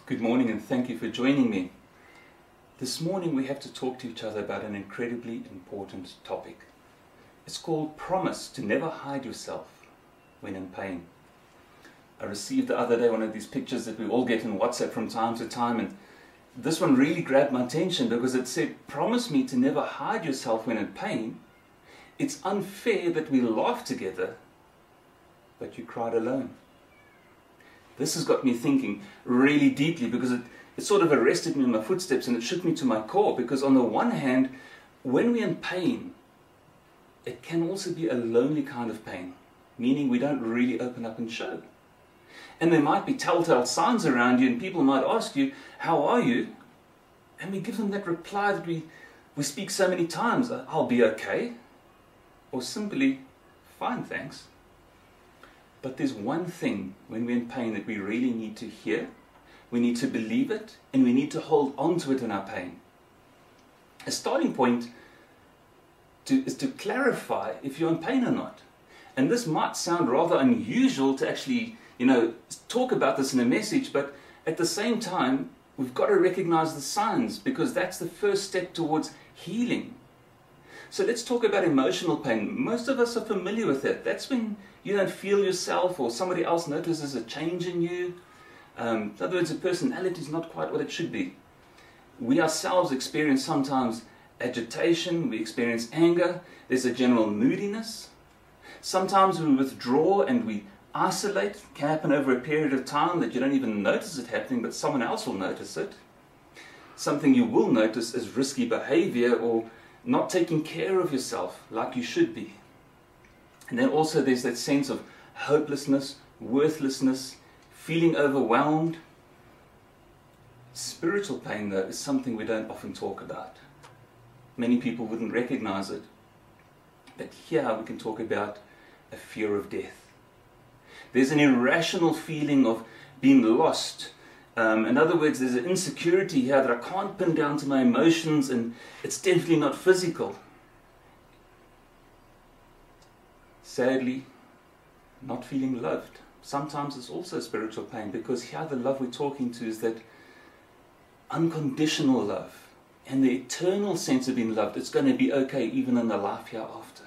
Good morning and thank you for joining me. This morning we have to talk to each other about an incredibly important topic. It's called promise to never hide yourself when in pain. I received the other day one of these pictures that we all get in WhatsApp from time to time, and this one really grabbed my attention because it said, promise me to never hide yourself when in pain. It's unfair that we laugh together, but you cried alone. This has got me thinking really deeply because it sort of arrested me in my footsteps and it shook me to my core, because on the one hand, when we're in pain, it can also be a lonely kind of pain, meaning we don't really open up and show. And there might be telltale signs around you and people might ask you, how are you? And we give them that reply that we speak so many times, I'll be okay, or simply, fine, thanks. But there's one thing when we're in pain that we really need to hear, we need to believe it, and we need to hold on to it in our pain. A starting point is to clarify if you're in pain or not. And this might sound rather unusual to actually, talk about this in a message, but at the same time, we've got to recognize the signs, because that's the first step towards healing. So let's talk about emotional pain. Most of us are familiar with it. That's when you don't feel yourself or somebody else notices a change in you. In other words, your personality is not quite what it should be. We ourselves experience sometimes agitation, we experience anger, there's a general moodiness. Sometimes we withdraw and we isolate. It can happen over a period of time that you don't even notice it happening, but someone else will notice it. Something you will notice is risky behavior or not taking care of yourself like you should be. And then also there's that sense of hopelessness, worthlessness, feeling overwhelmed. Spiritual pain, though, is something we don't often talk about. Many people wouldn't recognize it. But here we can talk about a fear of death. There's an irrational feeling of being lost. In other words, there's an insecurity here that I can't pin down to my emotions, and it's definitely not physical. Sadly, not feeling loved. Sometimes it's also spiritual pain, because here the love we're talking to is that unconditional love and the eternal sense of being loved. It's going to be okay even in the life hereafter.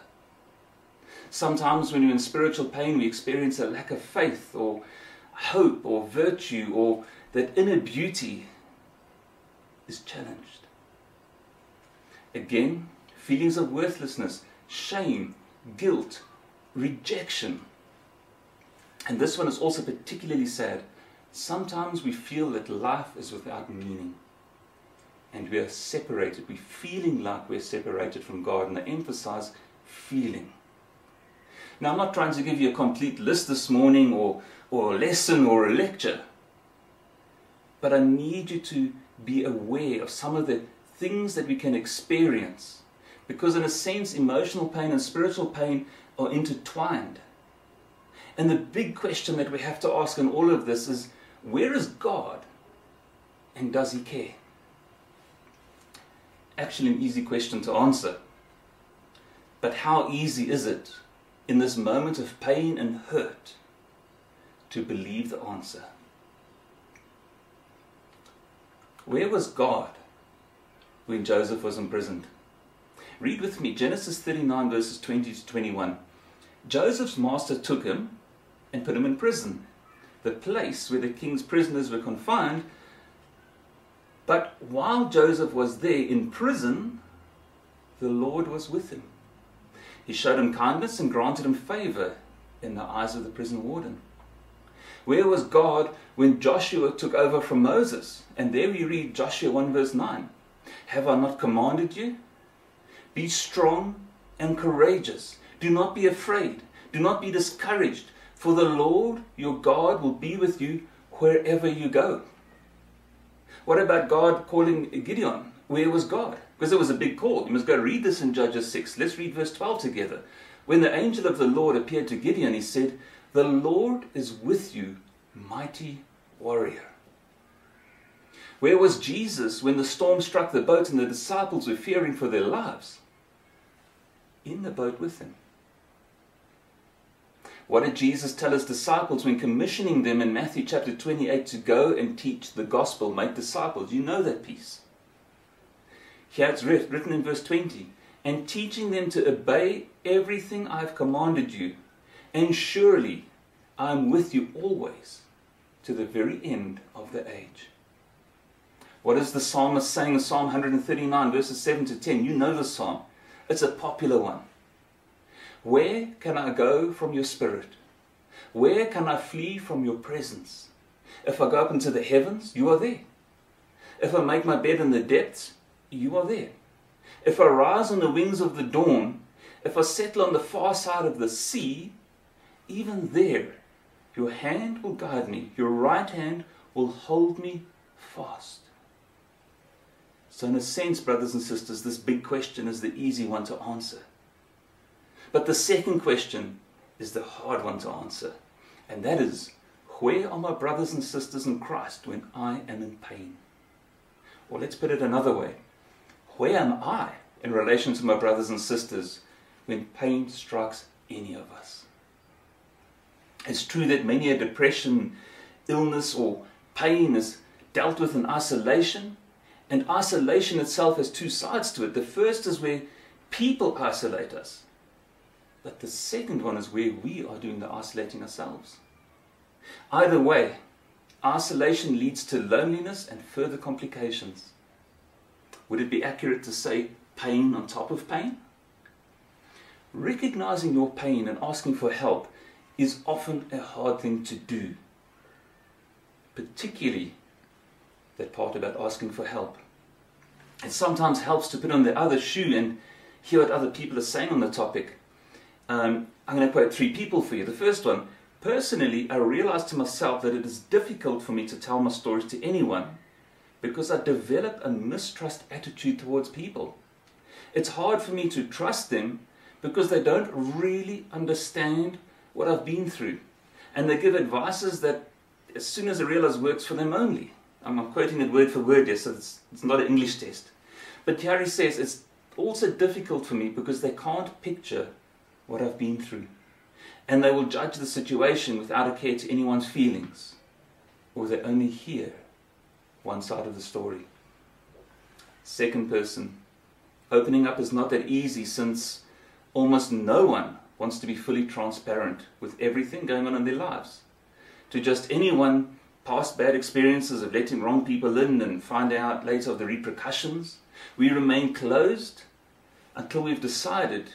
Sometimes when we're in spiritual pain, we experience a lack of faith or hope or virtue, or that inner beauty is challenged. Again, feelings of worthlessness, shame, guilt, rejection. And this one is also particularly sad. Sometimes we feel that life is without meaning and we are separated. We're feeling like we're separated from God, and I emphasize feeling. Now, I'm not trying to give you a complete list this morning or a lesson or a lecture, but I need you to be aware of some of the things that we can experience, because in a sense, emotional pain and spiritual pain are intertwined. And the big question that we have to ask in all of this is, where is God, and does He care? Actually, an easy question to answer. But how easy is it in this moment of pain and hurt to believe the answer? Where was God when Joseph was imprisoned? Read with me Genesis 39 verses 20 to 21. Joseph's master took him and put him in prison, the place where the king's prisoners were confined. But while Joseph was there in prison, the Lord was with him. He showed him kindness and granted him favor in the eyes of the prison warden. Where was God when Joshua took over from Moses? And there we read Joshua 1 verse 9. Have I not commanded you? Be strong and courageous. Do not be afraid. Do not be discouraged. For the Lord your God will be with you wherever you go. What about God calling Gideon? Where was God? Because it was a big call. You must go read this in Judges 6. Let's read verse 12 together. When the angel of the Lord appeared to Gideon, he said, the Lord is with you, mighty warrior. Where was Jesus when the storm struck the boat and the disciples were fearing for their lives? In the boat with him. What did Jesus tell his disciples when commissioning them in Matthew chapter 28 to go and teach the gospel, make disciples? You know that piece. Here it's written in verse 20, and teaching them to obey everything I have commanded you, and surely I am with you always to the very end of the age. What is the psalmist saying in Psalm 139 verses 7 to 10? You know the psalm. It's a popular one. Where can I go from your spirit? Where can I flee from your presence? If I go up into the heavens, you are there. If I make my bed in the depths, you are there. If I rise on the wings of the dawn, if I settle on the far side of the sea, even there, your hand will guide me, your right hand will hold me fast. So in a sense, brothers and sisters, this big question is the easy one to answer. But the second question is the hard one to answer. And that is, where are my brothers and sisters in Christ when I am in pain? Or let's put it another way. Where am I in relation to my brothers and sisters when pain strikes any of us? It's true that many a depression, illness or pain is dealt with in isolation. And isolation itself has two sides to it. The first is where people isolate us. But the second one is where we are doing the isolating ourselves. Either way, isolation leads to loneliness and further complications. Would it be accurate to say pain on top of pain? Recognizing your pain and asking for help is often a hard thing to do. Particularly that part about asking for help. It sometimes helps to put on the other shoe and hear what other people are saying on the topic. I'm going to quote 3 people for you. The first one, personally, I realized to myself that it is difficult for me to tell my stories to anyone because I develop a mistrust attitude towards people. It's hard for me to trust them because they don't really understand what I've been through. And they give advices that as soon as I realize works for them only. I'm quoting it word for word here, so it's not an English test. But Harry says it's also difficult for me because they can't picture what I've been through. And they will judge the situation without a care to anyone's feelings. Or they only hear one side of the story. Second person, opening up is not that easy since almost no one wants to be fully transparent with everything going on in their lives. To just anyone past bad experiences of letting wrong people in and find out later of the repercussions. We remain closed until we've decided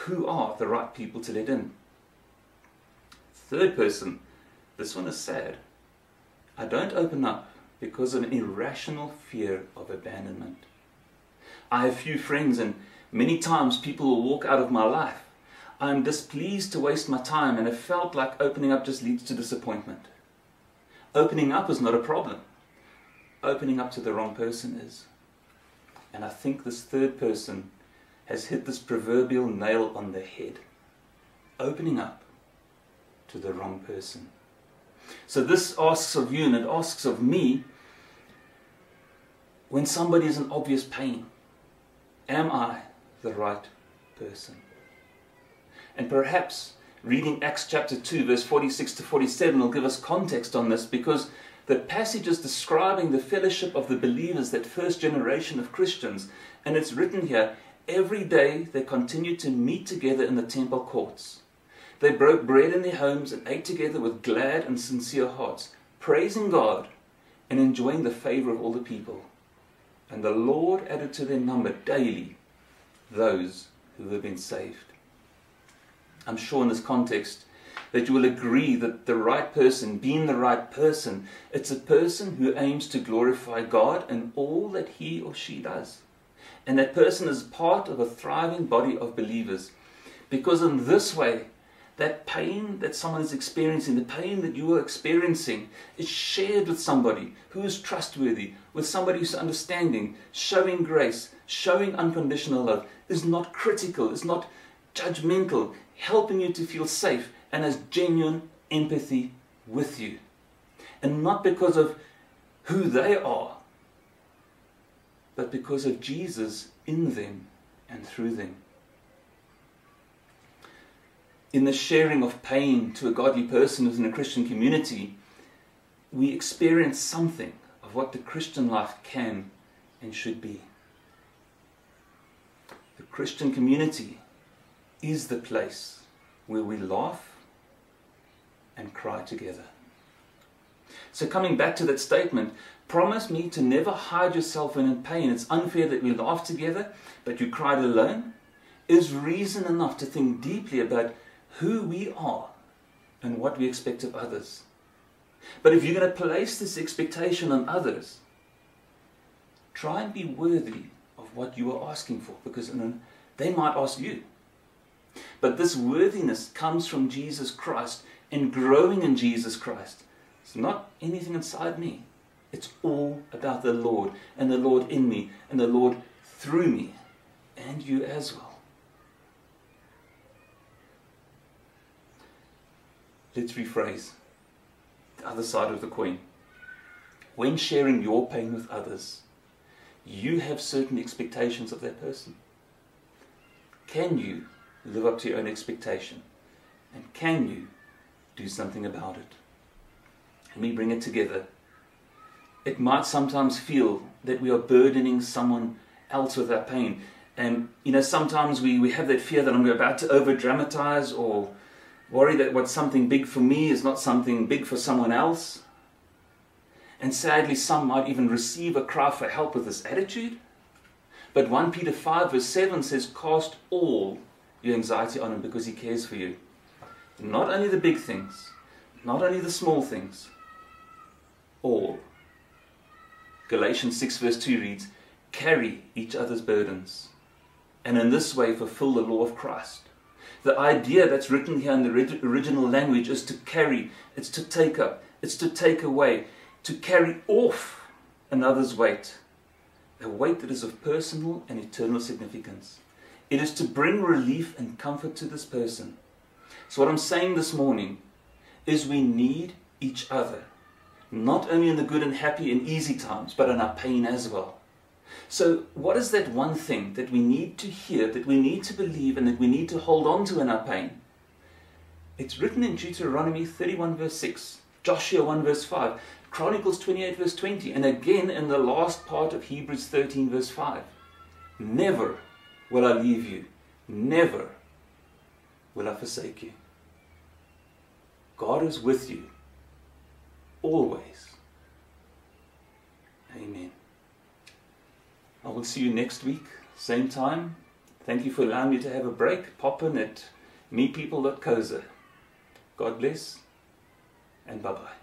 who are the right people to let in. Third person, this one is sad. I don't open up because of an irrational fear of abandonment. I have few friends and many times people will walk out of my life. I am displeased to waste my time and have felt like opening up just leads to disappointment. Opening up is not a problem. Opening up to the wrong person is. And I think this third person has hit this proverbial nail on the head. Opening up to the wrong person. So this asks of you and it asks of me, when somebody is in obvious pain, am I the right person? And perhaps reading Acts chapter 2 verse 46 to 47 will give us context on this, because the passage is describing the fellowship of the believers, that first generation of Christians, and it's written here, every day they continued to meet together in the temple courts. They broke bread in their homes and ate together with glad and sincere hearts, praising God and enjoying the favor of all the people. And the Lord added to their number daily those who have been saved. I'm sure in this context that you will agree that the right person, being the right person, it's a person who aims to glorify God in all that he or she does. And that person is part of a thriving body of believers. Because in this way, that pain that someone is experiencing, the pain that you are experiencing, is shared with somebody who is trustworthy, with somebody who's understanding, showing grace, showing unconditional love, is not critical, is not judgmental, helping you to feel safe, and has genuine empathy with you. And not because of who they are, but because of Jesus in them and through them. in the sharing of pain to a godly person within a Christian community, we experience something of what the Christian life can and should be. The Christian community is the place where we laugh and cry together. So coming back to that statement, promise me to never hide yourself when in pain. It's unfair that we laugh together, but you cried alone, is reason enough to think deeply about who we are and what we expect of others. But if you're going to place this expectation on others, try and be worthy of what you are asking for, because they might ask you. But this worthiness comes from Jesus Christ and growing in Jesus Christ. It's not anything inside me. It's all about the Lord and the Lord in me and the Lord through me and you as well. Let's rephrase the other side of the coin. When sharing your pain with others, you have certain expectations of that person. Can you live up to your own expectation? And can you do something about it? Let me bring it together. It might sometimes feel that we are burdening someone else with our pain. And sometimes we have that fear that I'm about to over-dramatize, or worry that what's something big for me is not something big for someone else. And sadly, some might even receive a cry for help with this attitude. But 1 Peter 5 verse 7 says, cast all your anxiety on him because he cares for you. Not only the big things, not only the small things, all. Galatians 6 verse 2 reads, carry each other's burdens, and in this way fulfill the law of Christ. The idea that's written here in the original language is to carry, it's to take up, it's to take away, to carry off another's weight, a weight that is of personal and eternal significance. It is to bring relief and comfort to this person. So what I'm saying this morning is we need each other, not only in the good and happy and easy times, but in our pain as well. So what is that one thing that we need to hear, that we need to believe, and that we need to hold on to in our pain? It's written in Deuteronomy 31 verse 6, Joshua 1 verse 5, Chronicles 28 verse 20, and again in the last part of Hebrews 13 verse 5. Never will I leave you, never will I forsake you. God is with you, always. Amen. I will see you next week, same time. Thank you for allowing me to have a break. Pop in at mepeople.coza. God bless, and bye-bye.